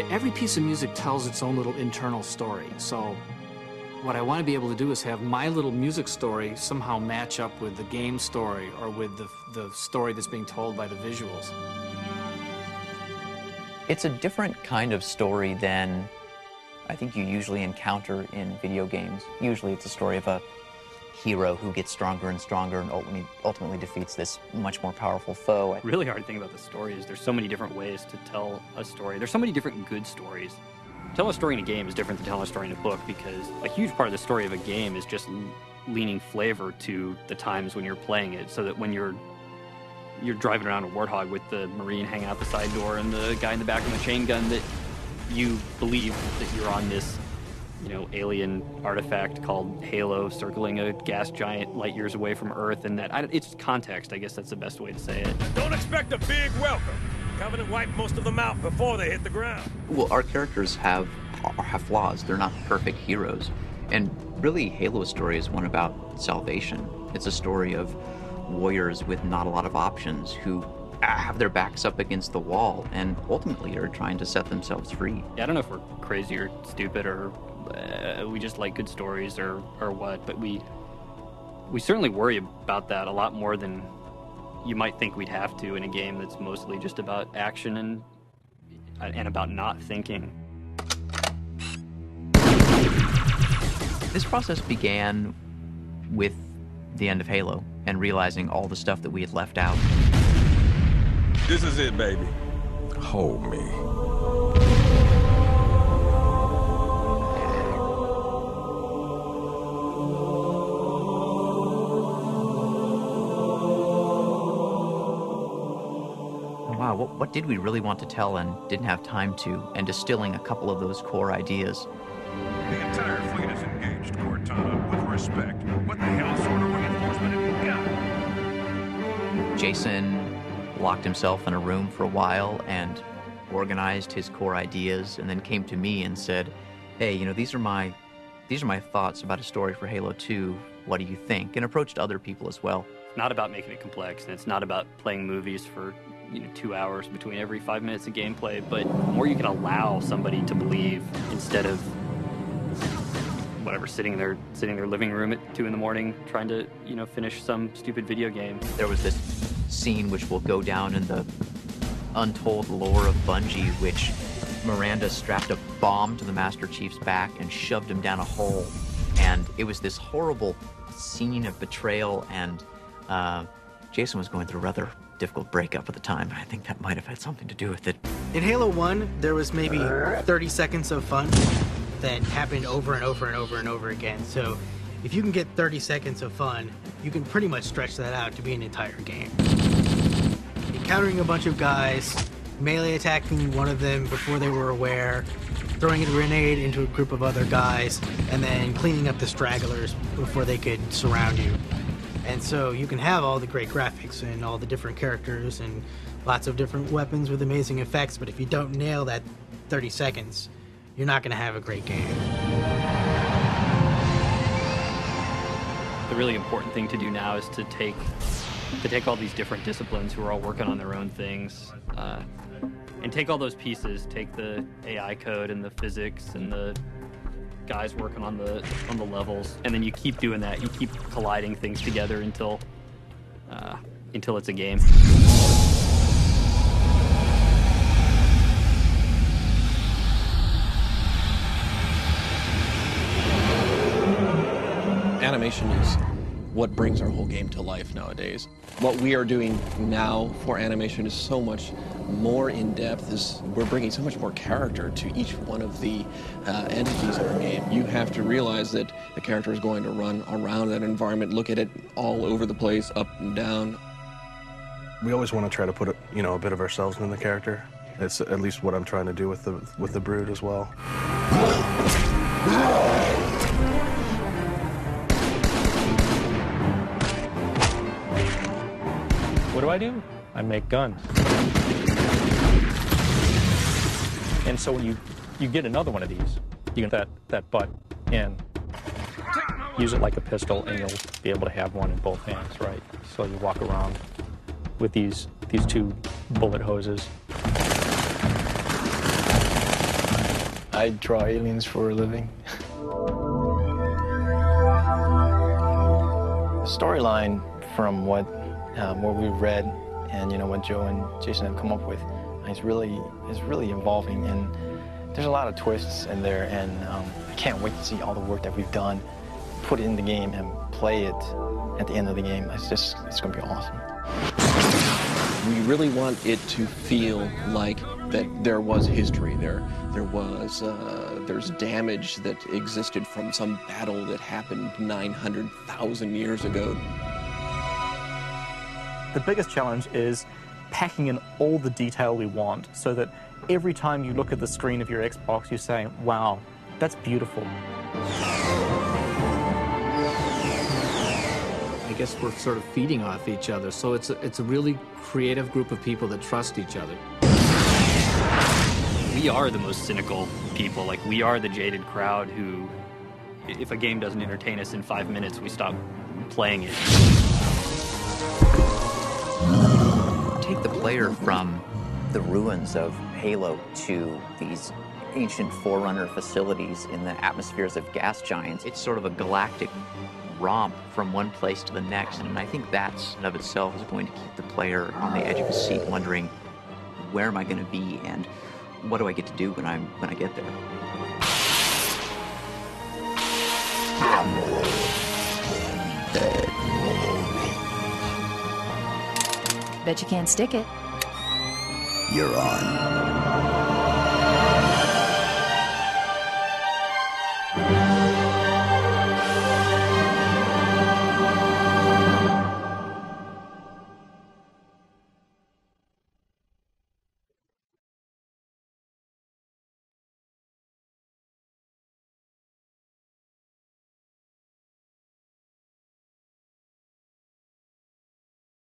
Every piece of music tells its own little internal story. So what I want to be able to do is have my little music story somehow match up with the game story or with the story that's being told by the visuals. It's a different kind of story than I think you usually encounter in video games. Usually it's a story of a hero who gets stronger and stronger and ultimately defeats this much more powerful foe. The really hard thing about the story is there's so many different ways to tell a story. There's so many different good stories. Telling a story in a game is different than telling a story in a book, because a huge part of the story of a game is just leaning flavor to the times when you're playing it, so that when you're driving around a Warthog with the Marine hanging out the side door and the guy in the back with a chain gun, that you believe that you're on this, you know, alien artifact called Halo circling a gas giant light years away from Earth, and that it's context. I guess that's the best way to say it. Don't expect a big welcome. Covenant wiped most of them out before they hit the ground. Well, our characters have flaws. They're not perfect heroes. And really, Halo's story is one about salvation. It's a story of warriors with not a lot of options who have their backs up against the wall and ultimately are trying to set themselves free. Yeah, I don't know if we're crazy or stupid or we just like good stories or what, but we certainly worry about that a lot more than you might think we'd have to in a game that's mostly just about action and about not thinking. This process began with the end of Halo and realizing all the stuff that we had left out. This is it, baby. Hold me. Wow, what did we really want to tell and didn't have time to, and distilling a couple of those core ideas. The entire fleet is engaged, Cortana, with respect. What the hell sort of reinforcement have you got? Jason locked himself in a room for a while and organized his core ideas, and then came to me and said, hey, you know, these are my thoughts about a story for Halo 2. What do you think? And approached other people as well. It's not about making it complex, and it's not about playing movies for 2 hours between every 5 minutes of gameplay, but the more you can allow somebody to believe, instead of whatever, sitting in their living room at 2 in the morning trying to finish some stupid video game. There was this scene which will go down in the untold lore of Bungie, which Miranda strapped a bomb to the Master Chief's back and shoved him down a hole, and it was this horrible scene of betrayal, and Jason was going through a rather difficult breakup at the time. I think that might have had something to do with it. In Halo 1, there was maybe 30 seconds of fun that happened over and over and over and over again. So if you can get 30 seconds of fun, you can pretty much stretch that out to be an entire game. Encountering a bunch of guys, melee attacking one of them before they were aware, throwing a grenade into a group of other guys, and then cleaning up the stragglers before they could surround you. And so you can have all the great graphics and all the different characters and lots of different weapons with amazing effects, but if you don't nail that 30 seconds, you're not going to have a great game. The really important thing to do now is to take all these different disciplines who are all working on their own things, and take all those pieces, take the AI code and the physics and the guys working on the levels, and then you keep doing that. You keep colliding things together until it's a game. Animation is what brings our whole game to life nowadays. What we are doing now for animation is so much more in depth. We're bringing so much more character to each one of the entities in our game. You have to realize that the character is going to run around that environment, look at it all over the place, up and down. We always want to try to put a bit of ourselves in the character. It's at least what I'm trying to do with the Brood as well. I do? I make guns. And so when you get another one of these, you get that butt in, use it like a pistol, and you'll be able to have one in both hands, right? So you walk around with these two bullet hoses. I draw aliens for a living. The storyline from what we've read and what Joe and Jason have come up with is really involving, and there's a lot of twists in there, and I can't wait to see all the work that we've done, put it in the game and play it at the end of the game. It's going to be awesome. We really want it to feel like that there was history there. There's damage that existed from some battle that happened 900,000 years ago. The biggest challenge is packing in all the detail we want so that every time you look at the screen of your Xbox, you say, wow, that's beautiful. I guess we're sort of feeding off each other, so it's a really creative group of people that trust each other. We are the most cynical people. Like, we are the jaded crowd who, if a game doesn't entertain us in 5 minutes, we stop playing it. Take the player from the ruins of Halo to these ancient Forerunner facilities in the atmospheres of gas giants. It's sort of a galactic romp from one place to the next, and I think that in of itself is going to keep the player on the edge of his seat, wondering, where am I going to be, and what do I get to do when I get there? Bet you can't stick it. You're on.